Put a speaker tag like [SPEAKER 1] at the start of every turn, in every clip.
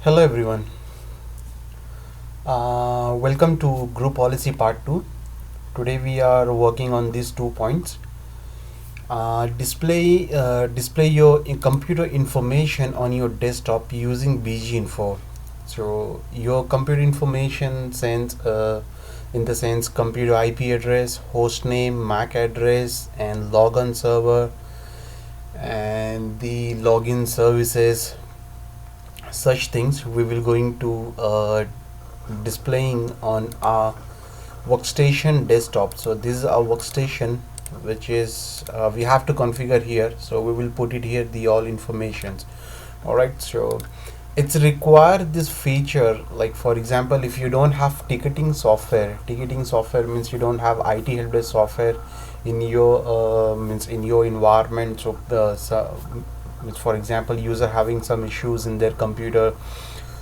[SPEAKER 1] Hello everyone. Welcome to Group Policy Part 2. Today we are working on these 2 points. Display your computer information on your desktop using BGinfo. So your computer information sends in the sense computer IP address, host name, MAC address, and login server, and the login services. Such things we will going to displaying on our workstation desktop. So this is our workstation, which is we have to configure here, so we will put it here, the all informations. All right, so it's required this feature. Like for example, if you don't have ticketing software means you don't have IT help desk software in your means in your environment. So means for example, user having some issues in their computer.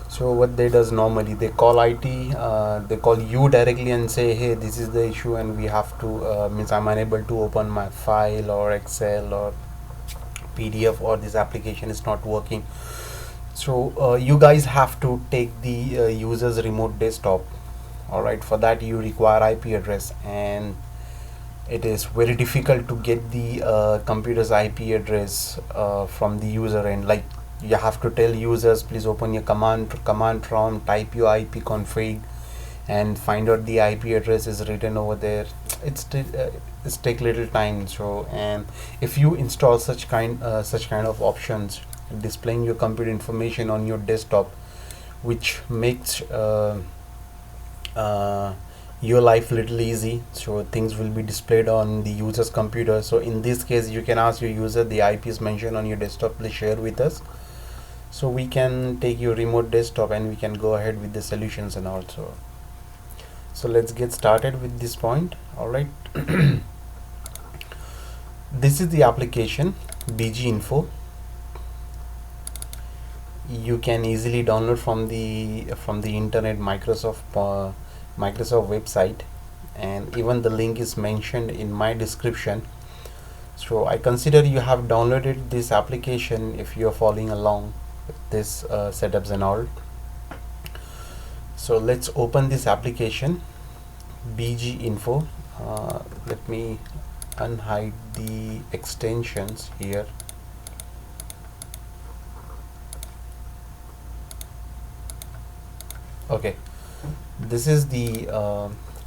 [SPEAKER 1] So what they does normally, they call IT, they call you directly and say, hey, this is the issue and we have to means I'm unable to open my file or Excel or PDF, or this application is not working. So you guys have to take the user's remote desktop. All right, for that you require IP address, and it is very difficult to get the computer's IP address from the user end. Like you have to tell users, please open your command prompt, type your IP config, and find out the IP address is written over there. It's take little time. So, and if you install such kind of options displaying your computer information on your desktop, which makes your life little easy, so things will be displayed on the user's computer. So in this case, you can ask your user, the IP is mentioned on your desktop, please share with us, so we can take your remote desktop and we can go ahead with the solutions and also. So let's get started with this point. All right. This is the application BGinfo. You can easily download from the internet, Microsoft website, and even the link is mentioned in my description. So I consider you have downloaded this application if you are following along with this setups and all. So let's open this application BGinfo. Let me unhide the extensions here. Okay, this is the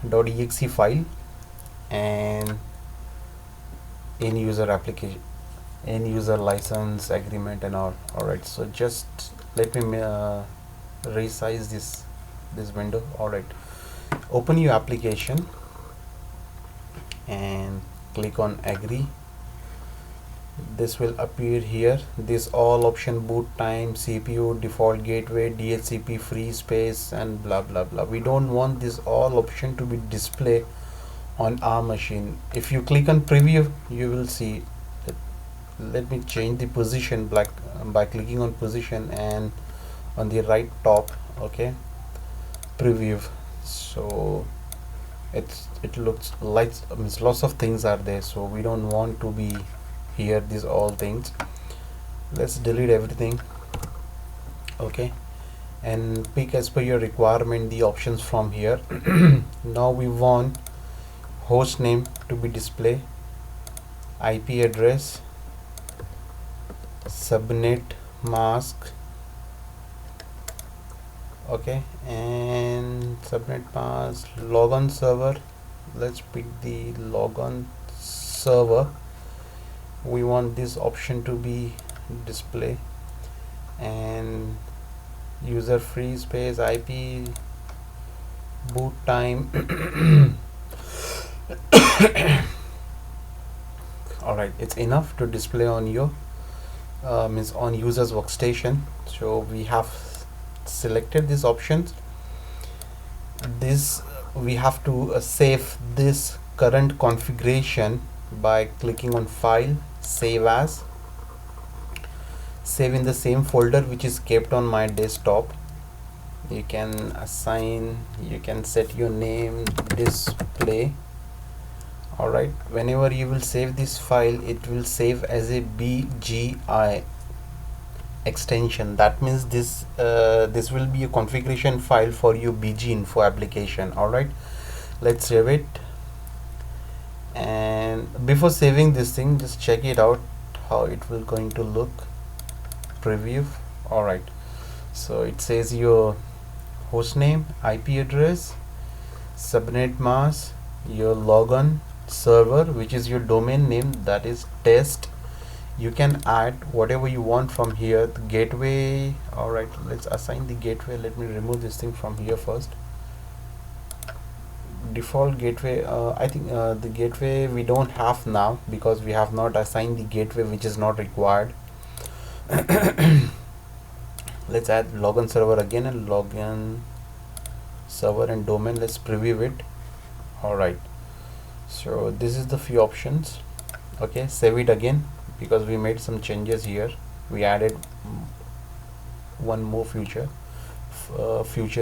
[SPEAKER 1] .exe file and end user application, end user license agreement and all. All right, so just let me resize this window. All right, open your application and click on agree. This will appear here. This all option, boot time, CPU, default gateway, DHCP, free space, and blah blah blah. We don't want this all option to be displayed on our machine. If you click on preview, you will see that. Let me change the position by clicking on position and on the right top. Okay, preview. So it looks like lots of things are there, so we don't want to be here these all things. Let's delete everything. Okay, and pick as per your requirement the options from here. Now we want host name to be displayed, IP address, subnet mask. Okay, and subnet mask, logon server. Let's pick the logon server. We want this option to be display, and user free space, IP, boot time. All right, it's enough to display on your means on user's workstation. So we have selected these options. This we have to save this current configuration by clicking on file, save as, save in the same folder which is kept on my desktop. You can assign, you can set your name display. All right, whenever you will save this file, it will save as a BGI extension. That means this will be a configuration file for your BGinfo application. All right, let's save it. And before saving this thing, just check it out how it will going to look. Preview. All right, so it says your host name, IP address, subnet mask, your logon server, which is your domain name, that is test. You can add whatever you want from here. The gateway. All right, let's assign the gateway. Let me remove this thing from here first. Default gateway, I think the gateway we don't have now because we have not assigned the gateway, which is not required. Let's add logon server again, and logon server and domain. Let's preview it. All right, so this is the few options. Okay, save it again because we made some changes here. We added one more feature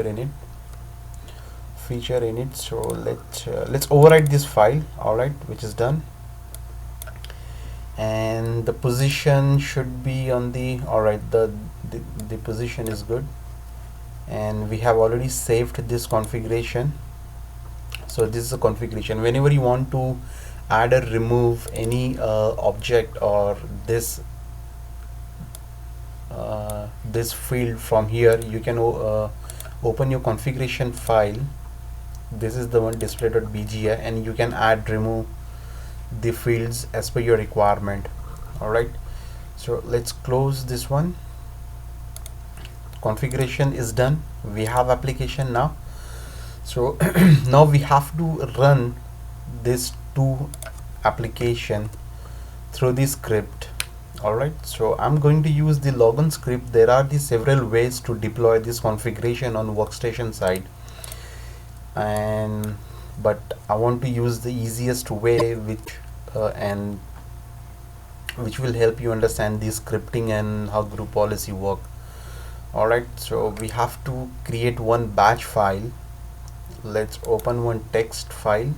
[SPEAKER 1] in it. So let's overwrite this file. All right, which is done, and the position should be on the, all right, the position is good, and we have already saved this configuration. So this is a configuration. Whenever you want to add or remove any object or this field from here, you can open your configuration file. This is the one, display.bgi, and you can add, remove the fields as per your requirement. All right, so let's close this one. Configuration is done. We have application now. So now we have to run this two application through the script. All right, so I'm going to use the Logon script. There are the several ways to deploy this configuration on workstation side, but I want to use the easiest way, which will help you understand the scripting and how group policy work. All right, so we have to create one batch file. Let's open one text file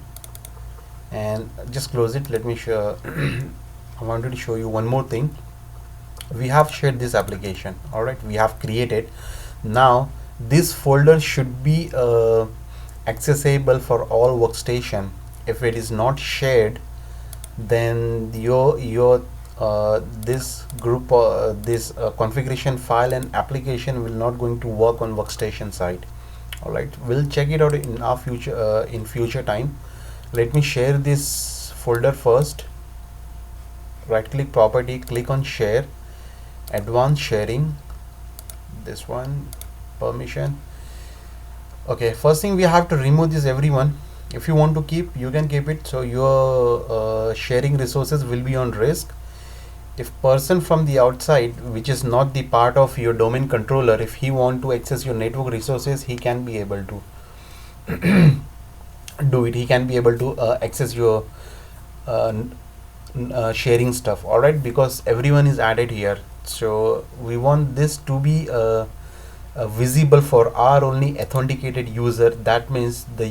[SPEAKER 1] and just close it. Let me show I wanted to show you one more thing. We have shared this application. All right, we have created. Now this folder should be accessible for all workstation. If it is not shared, then your this group this configuration file and application will not going to work on workstation side. All right, we'll check it out in our future time. Let me share this folder first. Right click property, click on share, advanced sharing, this one, permission. Okay, first thing we have to remove this everyone. If you want to keep, you can keep it. So your sharing resources will be on risk. If person from the outside, which is not the part of your domain controller, if he want to access your network resources, he can be able to do it. He can be able to access your sharing stuff. All right, because everyone is added here. So we want this to be visible for our only authenticated user. That means the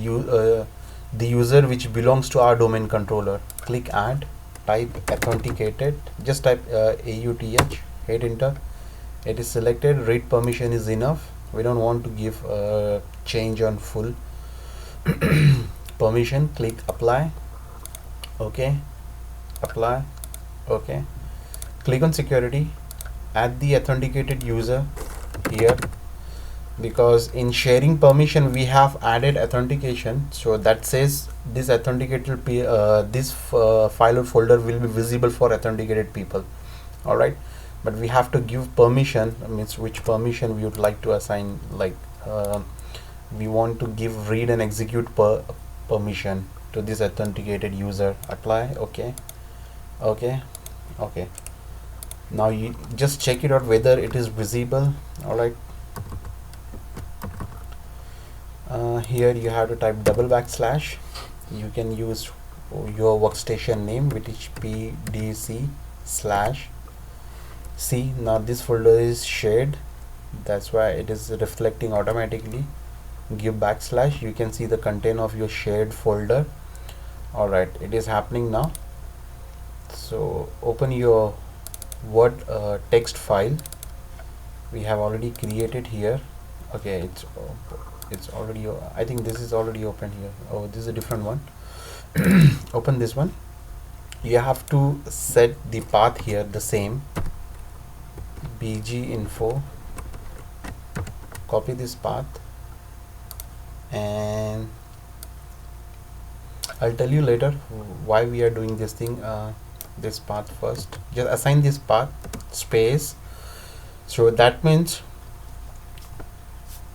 [SPEAKER 1] user which belongs to our domain controller. Click add, type authenticated, just type AUTH, hit enter. It is selected. Read permission is enough. We don't want to give change on full permission. Click apply. Okay, apply. Okay, click on security, add the authenticated user here, because in sharing permission we have added authentication. So that says this authenticated file or folder will be visible for authenticated people. All right, but we have to give permission, means which permission we would like to assign. Like we want to give read and execute permission to this authenticated user. Apply. Okay, okay, okay. Now you just check it out whether it is visible. All right, here you have to type /. You can use your workstation name, which is pdc/c. Now this folder is shared, that's why it is reflecting automatically. Give /. You can see the content of your shared folder. All right, it is happening now. So open your Word text file. we have already created here. Okay, it's already I think this is already open here. Oh, this is a different one. Open this one. You have to set the path here the same, BGinfo. Copy this path, and I'll tell you later why we are doing this thing. This path first, just assign this path space. So that means,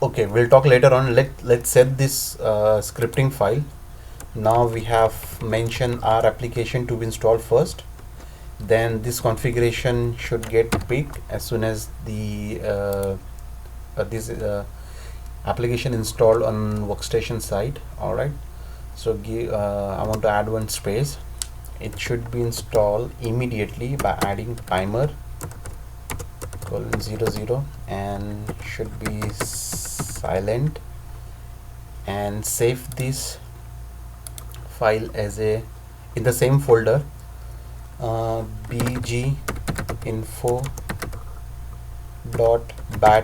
[SPEAKER 1] okay, we'll talk later on. Let's set this scripting file. Now we have mentioned our application to be installed first, then this configuration should get picked as soon as the this application installed on workstation side. All right, so I want to add one space. It should be installed immediately by adding timer :00 and should be silent, and save this file as a in the same folder, BGinfo.bat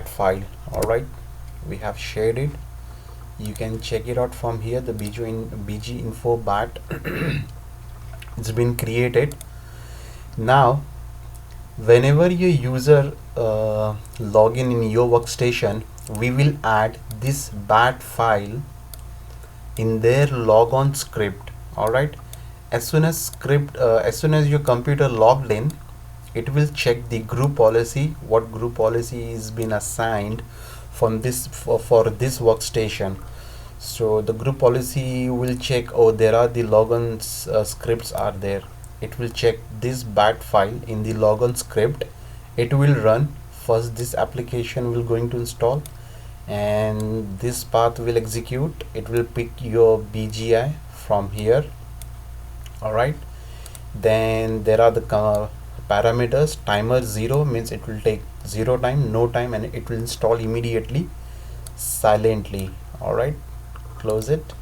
[SPEAKER 1] file. All right, we have shared it. You can check it out from here. The BGinfo bat it's been created. Now whenever your user login in your workstation, we will add this bat file in their logon script. All right, as soon as your computer logged in, it will check the group policy, what group policy is been assigned from this for this workstation. So the group policy will check, oh, there are the logon scripts are there. It will check this bat file in the logon script. It will run first. This application will going to install, and this path will execute. It will pick your BGI from here. All right, then there are the parameters. Timer 0 means it will take 0 time, no time, and it will install immediately silently. All right, close it.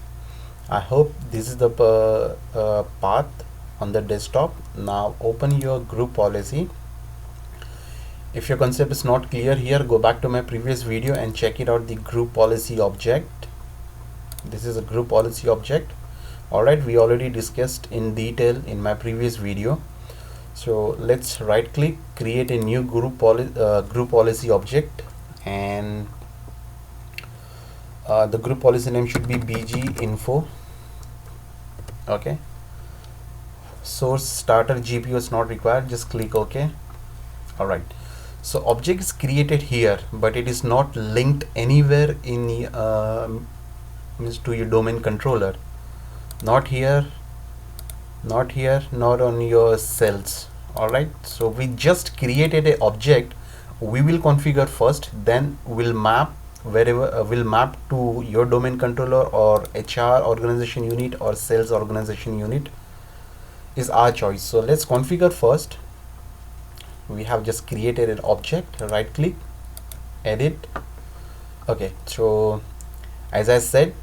[SPEAKER 1] I hope this is the path on the desktop. Now open your group policy. If your concept is not clear here, go back to my previous video and check it out, the group policy object. This is a group policy object. Alright, we already discussed in detail in my previous video. So let's right click, create a new group policy object, and the group policy name should be BGinfo. Okay, source starter GPU is not required, just click OK. Alright, so object is created here, but it is not linked anywhere in means to your domain controller. Not here, not here, not on your cells. All right, so we just created a object. We will configure first, then we'll map wherever will map to your domain controller or HR organization unit or sales organization unit is our choice. So let's configure first. We have just created an object, right click, edit. Okay, so as I said,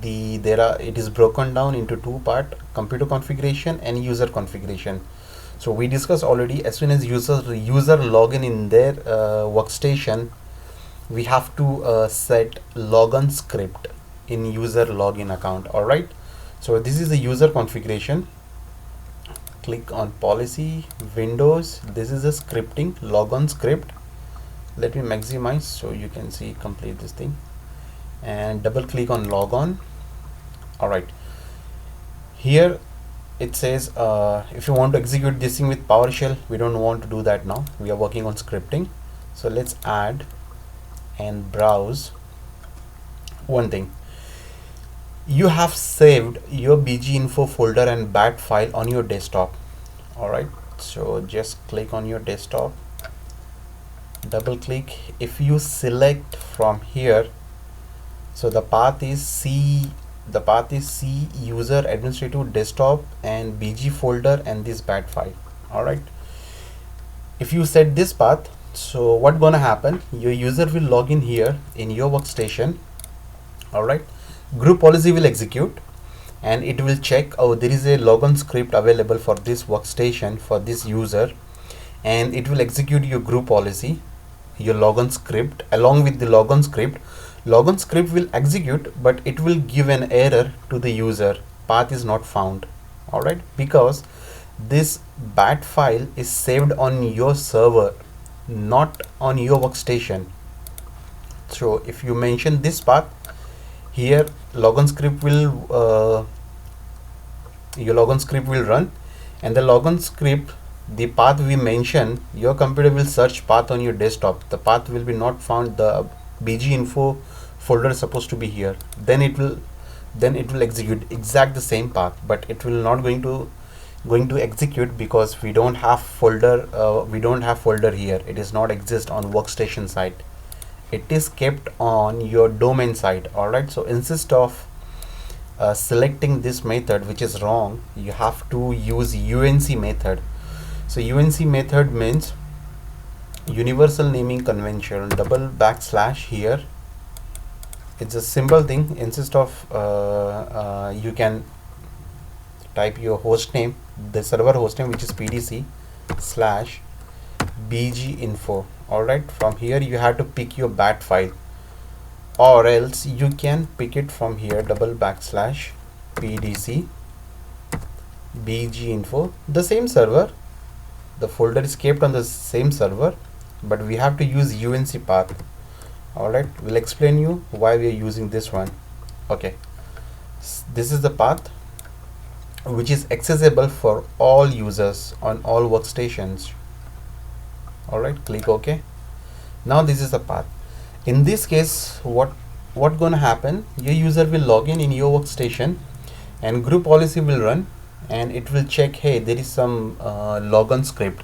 [SPEAKER 1] it is broken down into two part: computer configuration and user configuration. So we discussed already, as soon as user login in their workstation, we have to set logon script in user login account. All right, so this is the user configuration. Click on policy, Windows. This is a scripting, logon script. Let me maximize so you can see complete this thing, and double click on logon. All right, here it says if you want to execute this thing with PowerShell, we don't want to do that now. We are working on scripting. So let's add and browse. One thing, you have saved your BGinfo folder and bat file on your desktop. All right, so just click on your desktop, double click. If you select from here, so the path is C user administrative desktop and BG folder and this bat file. All right, if you set this path, so what gonna happen, your user will log in here in your workstation. All right, group policy will execute, and it will check, oh, there is a logon script available for this workstation for this user, and it will execute your group policy. your Logon script. Along with the Logon script will execute, but it will give an error to the user. Path is not found. Alright, because this bat file is saved on your server, not on your workstation. So if you mention this path here, Logon script will your Logon script will run, and the Logon script, the path we mention, your computer will search path on your desktop. The path will be not found. The BGinfo folder is supposed to be here. Then it will execute exact the same path, but it will not going to execute because we don't have folder here. It is not exist on workstation side. It is kept on your domain side. All right, so instead of selecting this method, which is wrong, you have to use UNC method. So UNC method means universal naming convention, double backslash here. It's a simple thing. Instead of you can type your host name, the server host name, which is pdc slash BGinfo. All right, from here you have to pick your bat file, or else you can pick it from here, double backslash pdc BGinfo, the same server. The folder is kept on the same server, but we have to use UNC path. All right, we'll explain you why we are using this one. Okay, this is the path which is accessible for all users on all workstations. All right, click OK. Now this is the path. In this case, what gonna happen, your user will log in your workstation, and group policy will run, and it will check, hey, there is some Logon script.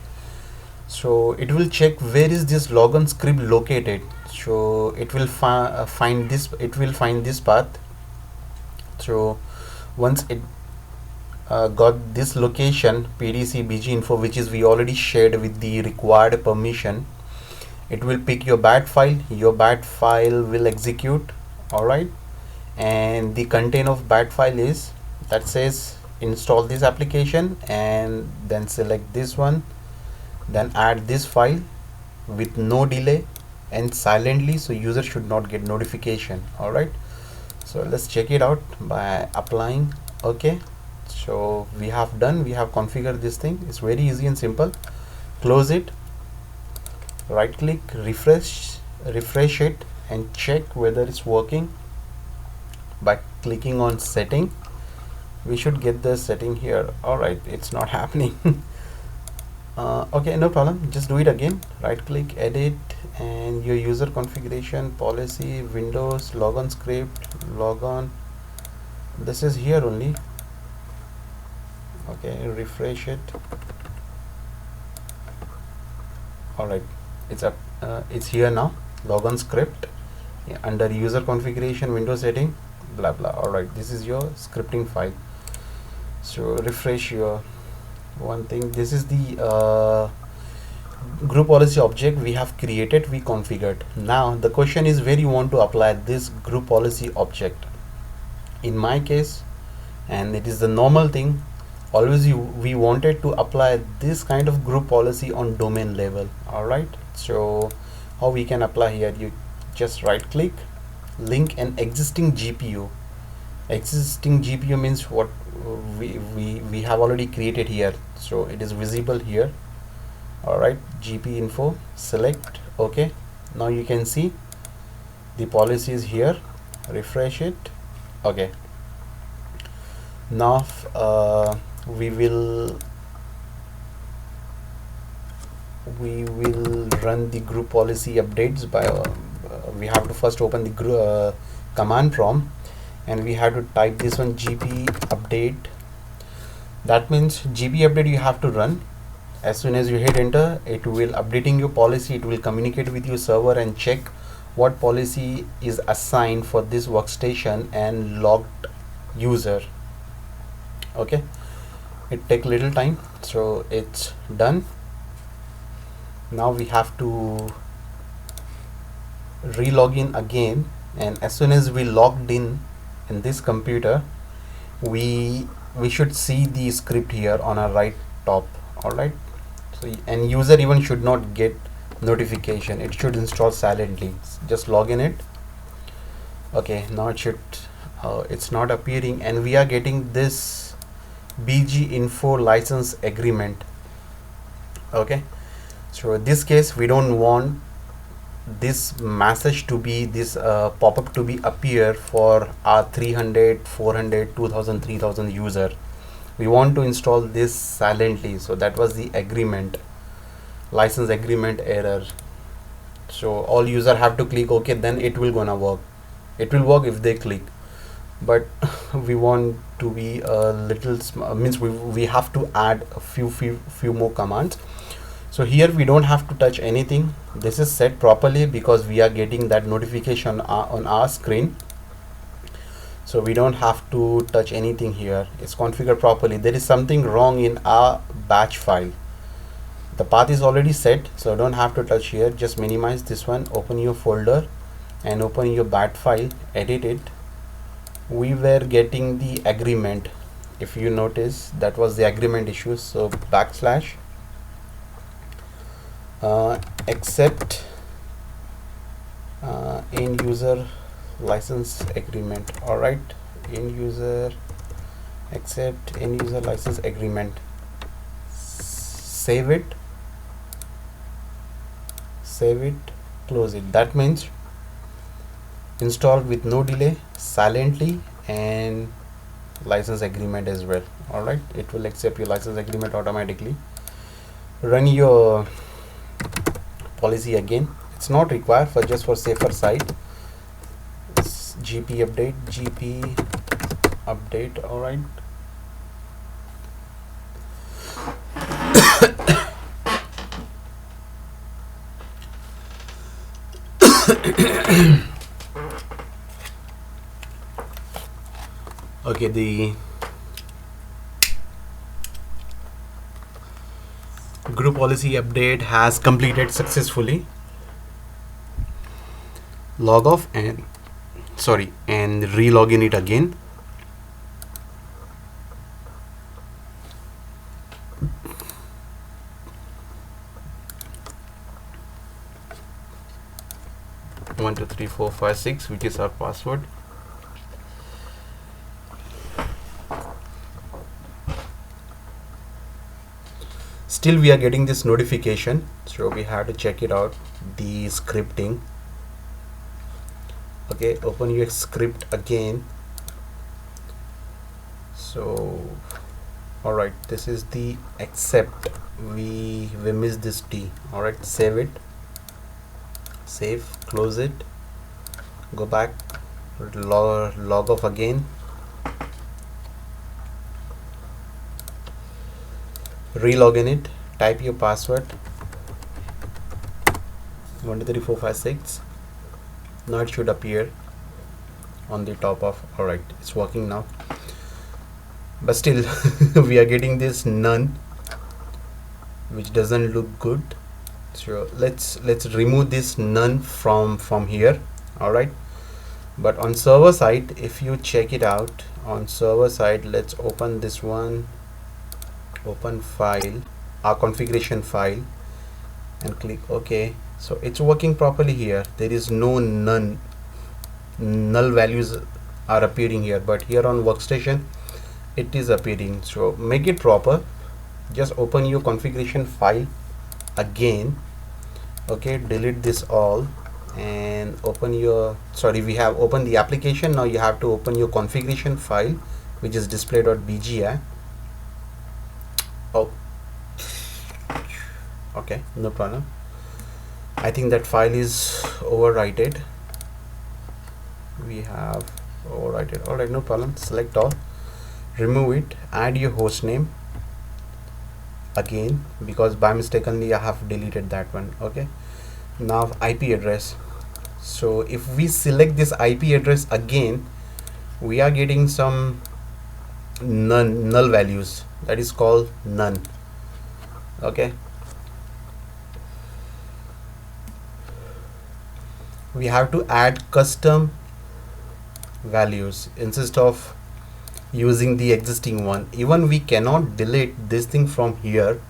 [SPEAKER 1] So it will check where is this Logon script located. So it will find this path. So once it got this location, pdc BGinfo, which is we already shared with the required permission, it will pick your bat file. Your bat file will execute. All right, and the content of bat file is that says install this application, and then select this one, then add this file with no delay and silently, so user should not get notification. All right, so let's check it out by applying. Okay, so we have configured this thing. It's very easy and simple. Close it, right click, refresh it, and check whether it's working by clicking on setting. We should get the setting here. All right, it's not happening. Okay, no problem, just do it again. Right click, edit, and your user configuration, policy, Windows, Logon script, Logon, this is here only. Okay, refresh it. All right, it's up, it's here now, Logon script, yeah, under user configuration, Windows setting, blah blah. All right, this is your scripting file. So refresh your one thing. This is the group policy object we have created, we configured. Now the question is where you want to apply this group policy object. In my case, and it is the normal thing, always we wanted to apply this kind of group policy on domain level. All right, so how we can apply here, you just right click, link an existing GPU. Existing GPU means what we have already created here, so it is visible here. All right, GPinfo, select OK. Now you can see the policy is here. Refresh it. Okay, now we will run the group policy updates by we have to first open the command prompt, and we have to type this one, gp update. That means gp update you have to run. As soon as you hit enter, it will updating your policy. It will communicate with your server and check what policy is assigned for this workstation and logged user. Okay, it take little time, so it's done. Now we have to re-log in again, and as soon as we logged in this computer, we should see the script here on our right top. All right, so and user even should not get notification. It should install silently. Just log in it. Okay, now it should it's not appearing, and we are getting this BGinfo license agreement. Okay, so in this case we don't want this message to be this pop-up to be appear for our 300, 400, 2000, 3000 user. We want to install this silently. So that was the agreement, license agreement error. So all user have to click OK, then it will gonna work. It will work if they click, but we want to be a little means we have to add a few more commands. So here we don't have to touch anything. This is set properly because we are getting that notification on our screen. So we don't have to touch anything here. It's configured properly. There is something wrong in our batch file. The path is already set, so don't have to touch here. Just minimize this one, open your folder and open your bat file, edit it. We were getting the agreement. If you notice, that was the agreement issue. So backslash accept end user license agreement. All right, end user accept end user license agreement. Save it, close it. That means install with no delay, silently, and license agreement as well. All right, it will accept your license agreement automatically. Run your policy again. It's not required, for just for safer side. GP update. All right. Okay, the group policy update has completed successfully. Log off and re-login it again. One, two, three, four, five, six, which is our password. Still we are getting this notification, so we have to check it out, the scripting. Okay, open your script again. So all right, this is the accept. We missed this T. All right, save it, close it, go back, log off again, re-login it, type your password 123456. Now it should appear on the top of. All right, it's working now, but still we are getting this none, which doesn't look good. So let's remove this none from here. All right, but on server side, if you check it out on server side, let's open this one, open file, our configuration file, and click OK. So it's working properly here. There is no null values are appearing here, but here on workstation it is appearing. So make it proper. Just open your configuration file again. Okay, delete this all and open your, we have opened the application. Now you have to open your configuration file, which is display.bg. Oh, okay, no problem. I think that file is overwritten. We have overwritten. All right, no problem. Select all, remove it, add your host name again, because by mistakenly I have deleted that one. Okay, now IP address. So if we select this IP address again, we are getting some null values, that is called none. Okay, we have to add custom values instead of using the existing one. Even we cannot delete this thing from here.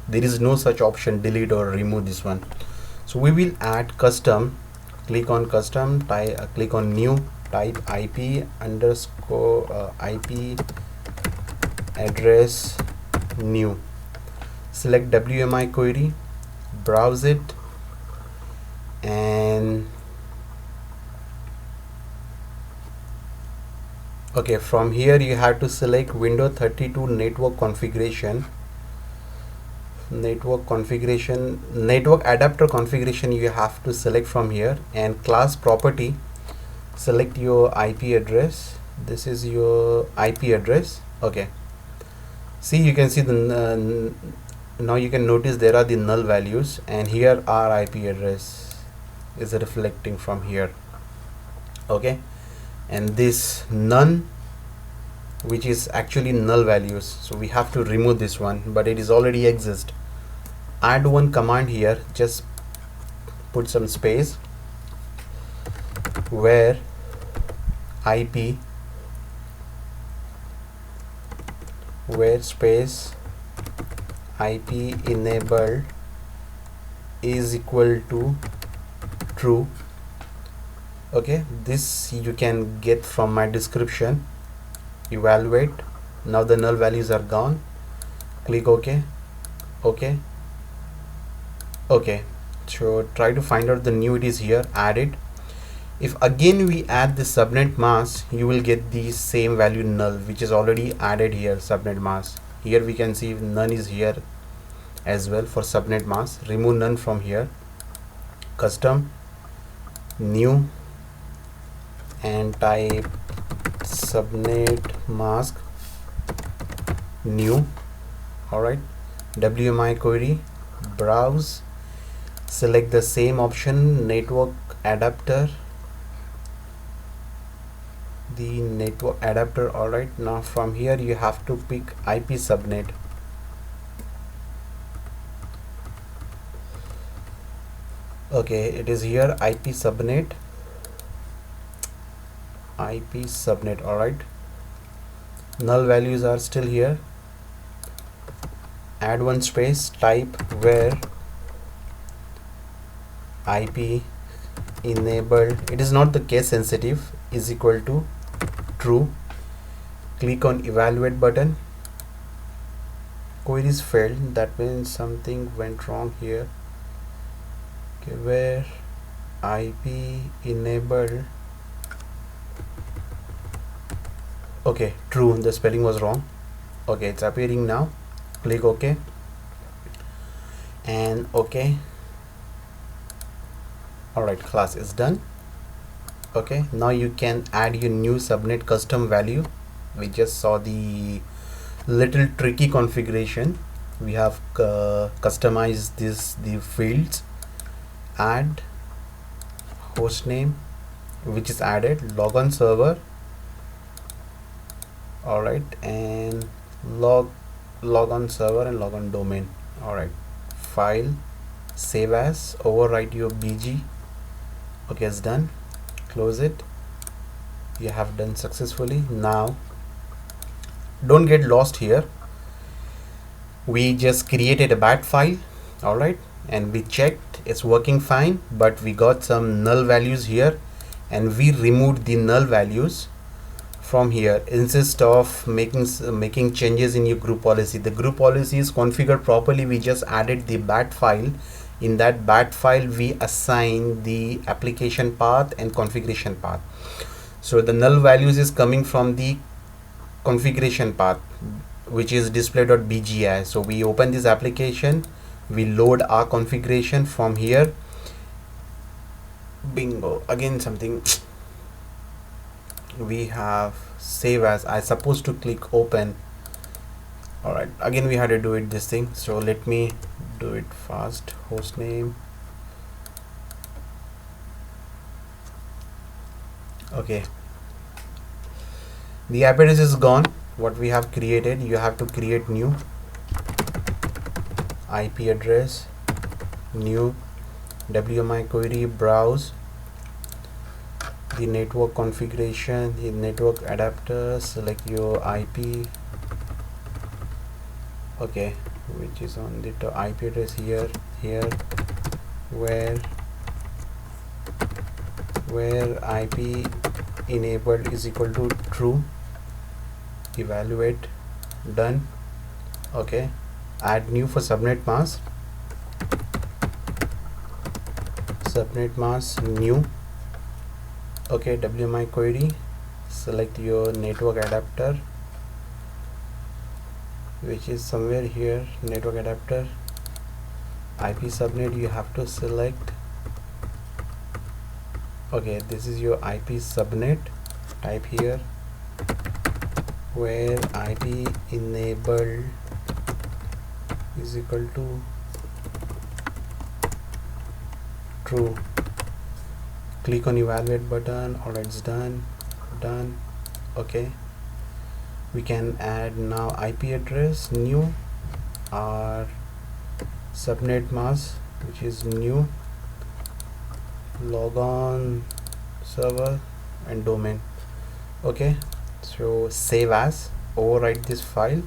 [SPEAKER 1] There is no such option, delete or remove this one. So we will add custom. Click on custom, click on new, type IP underscore IP address new, select WMI query, browse it, and okay, from here you have to select window 32 network configuration, network adapter configuration. You have to select from here, and class property, select your IP address. This is your IP address. Okay, see, you can see the now you can notice there are the null values, and here our IP address is reflecting from here. Okay, and this none, which is actually null values, so we have to remove this one, but it is already exist. Add one command here, just put some space, where IP, where space IPEnabled is equal to true. Okay, this you can get from my description. Evaluate. Now the null values are gone. Click OK. Okay. Okay, so try to find out the new. It is here, add it. If again we add the subnet mask, you will get the same value null, which is already added here. Subnet mask, here we can see none is here as well for subnet mask. Remove none from here, custom new, and type subnet mask new. Alright, WMI query, browse, select the same option, network adapter, the network adapter. Alright, now from here you have to pick IP subnet. Okay, it is here, IP subnet. Alright, null values are still here. Add one space, type where IPEnabled, it is not the case sensitive, is equal to true. Click on evaluate button. Queries failed, that means something went wrong here. Okay, where IPEnabled, okay, true, the spelling was wrong. Okay, it's appearing now. Click OK and OK. Alright, class is done. Okay, now you can add your new subnet custom value. We just saw the little tricky configuration. We have customized the fields. Add hostname, which is added, Logon server. Alright, and Logon server and Logon domain. Alright, file, save as, overwrite your BG. Okay, it's done. Close it. You have done successfully. Now don't get lost here. We just created a bat file. Alright, and we checked it's working fine, but we got some null values here, and we removed the null values from here. Instead of making changes in your group policy, the group policy is configured properly. We just added the bat file. In that bat file we assign the application path and configuration path. So the null values is coming from the configuration path, which is display.bgi. So we open this application, we load our configuration from here. Bingo, again something. We have save as, I supposed to click open. Alright, again we had to do it this thing, so let me do it fast. Hostname, okay, the IP address is gone. What we have created, you have to create new IP address, new, WMI query, browse the network configuration, the network adapter, select your IP, okay, which is on the IP address here, where IP enabled is equal to true. Evaluate, done. Okay, add new for subnet mask. Subnet mask new. Okay, WMI query, select your network adapter, which is somewhere here. Network adapter, IP subnet you have to select. Okay, this is your IP subnet. Type here where IP enabled is equal to true. Click on evaluate button. Alright, it's done. Okay, we can add now IP address new, our subnet mask which is new, logon server, and domain. Okay, so save as, overwrite this file,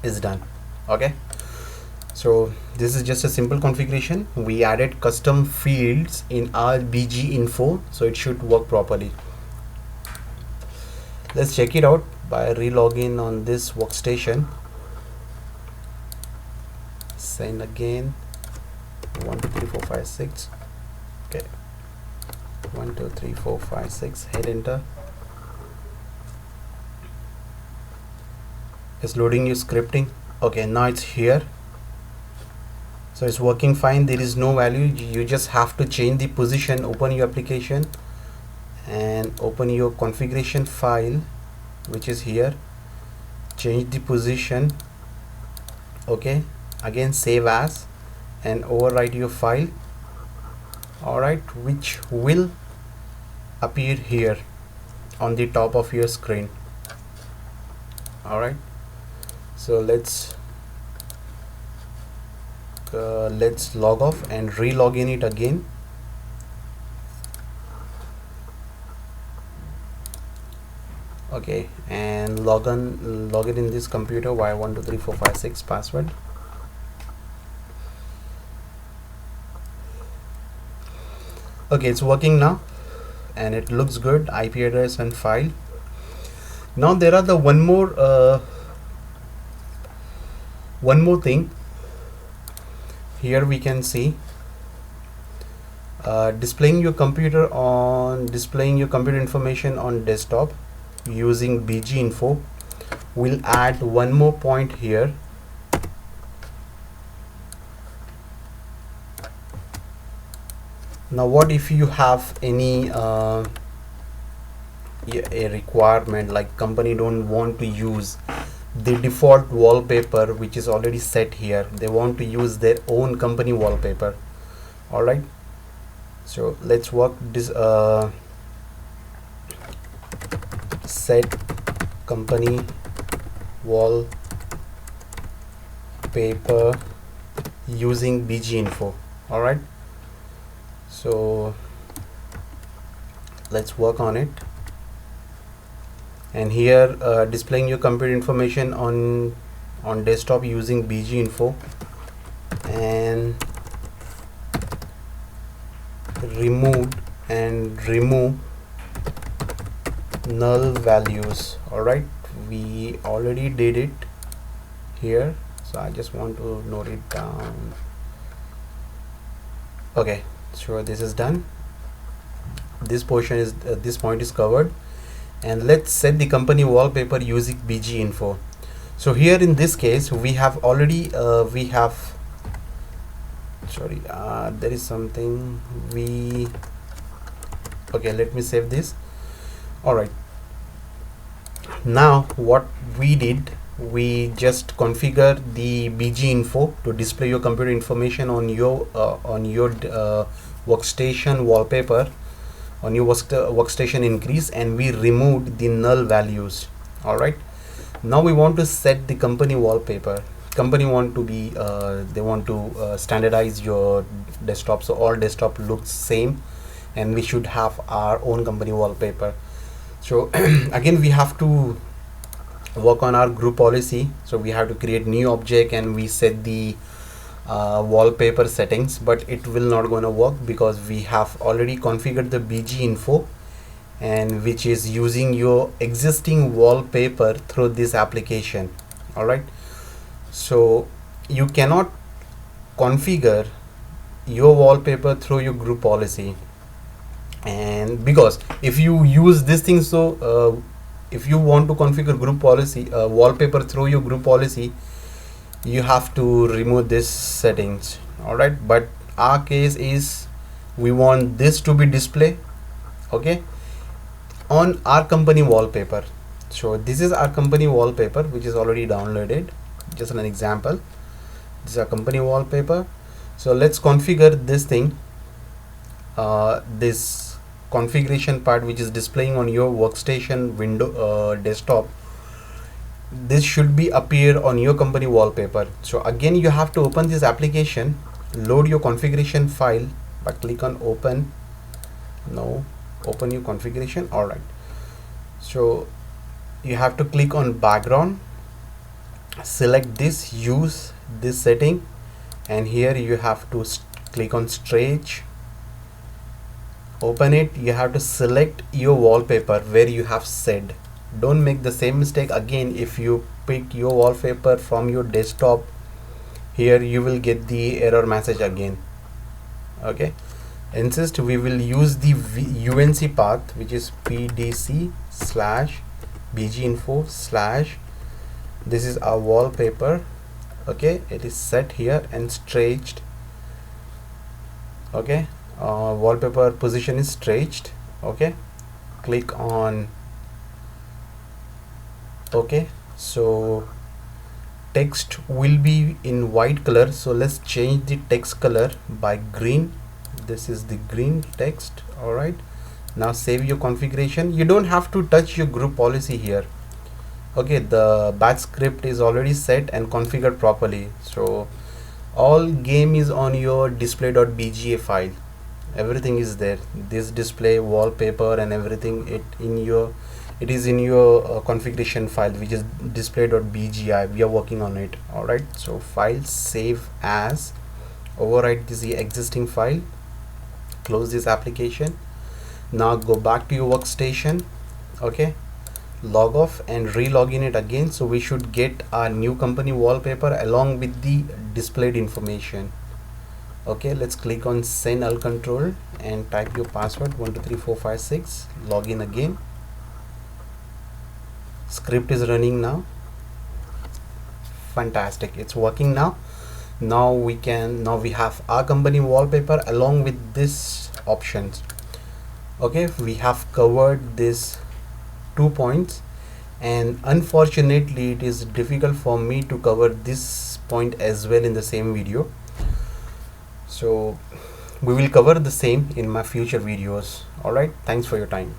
[SPEAKER 1] is done. Okay, so this is just a simple configuration. We added custom fields in our BGinfo, so it should work properly. Let's check it out by relogging on this workstation. Send again 1 2 3 4 5 6. Okay, 1 2 3 4 5 6. Hit enter. It's loading your scripting. Okay, now it's here, so it's working fine. There is no value. You just have to change the position. Open your application and open your configuration file, which is here. Change the position. Okay, again save as and overwrite your file. Alright, which will appear here on the top of your screen. Alright, so let's log off and re-log in it again. Okay, and log it in this computer via 1 2 3 4 5 6 password. Okay, it's working now and it looks good. IP address and file. Now there are the one more thing here. We can see displaying your computer information on desktop using BGinfo. We'll add one more point here. Now what if you have any a requirement, like company don't want to use the default wallpaper which is already set here, they want to use their own company wallpaper. Alright, so let's work this set company wallpaper using BGinfo. Alright, so let's work on it. And here displaying your computer information on desktop using BGinfo, and remove null values. Alright, we already did it here, so I just want to note it down. Okay, so this is done. This portion is this point is covered, and let's set the company wallpaper using BGinfo. So here in this case we have already there is something okay, let me save this. Alright, now what we did, we just configure the BGinfo to display your computer information on your workstation wallpaper, on your workstation increase, and we removed the null values. Alright, now we want to set the company wallpaper. Company want to be they want to standardize your desktop, so all desktop looks same, and we should have our own company wallpaper. So again we have to work on our group policy. So we have to create new object, and we set the wallpaper settings, but it will not gonna work because we have already configured the BGinfo, and which is using your existing wallpaper through this application. All right, so you cannot configure your wallpaper through your group policy, and because if you use this thing, so if you want to configure group policy wallpaper through your group policy, you have to remove this settings. All right, but our case is we want this to be display, okay, on our company wallpaper. So this is our company wallpaper which is already downloaded. Just an example, this is our company wallpaper. So let's configure this thing, this configuration part which is displaying on your workstation window, desktop. This should be appear on your company wallpaper. So again you have to open this application, load your configuration file by click on open. No, open your configuration. All right, so you have to click on background, select this, use this setting, and here you have to click on stretch, open it. You have to select your wallpaper where you have said. Don't make the same mistake again. If you pick your wallpaper from your desktop, here you will get the error message again. Okay, insist we will use the UNC path, which is pdc/bginfo/ this is our wallpaper. Okay, it is set here and stretched. Okay, wallpaper position is stretched. Okay, click on okay. So text will be in white color, so let's change the text color by green. This is the green text. All right, now save your configuration. You don't have to touch your group policy here. Okay, the batch script is already set and configured properly, so all game is on your display.bga file. Everything is there, this display, wallpaper and everything, it is in your configuration file, which is display.bgi. we are working on it. All right, so file, save as, overwrite this existing file, close this application. Now go back to your workstation. Okay, log off and re-log in it again. So we should get our new company wallpaper along with the displayed information. Okay, let's click on send null control and type your password 123456, log in again. Script is running now. Fantastic, it's working now. Now we have our company wallpaper along with this options. Okay, we have covered this 2 points, and unfortunately it is difficult for me to cover this point as well in the same video, so we will cover the same in my future videos. All right, thanks for your time.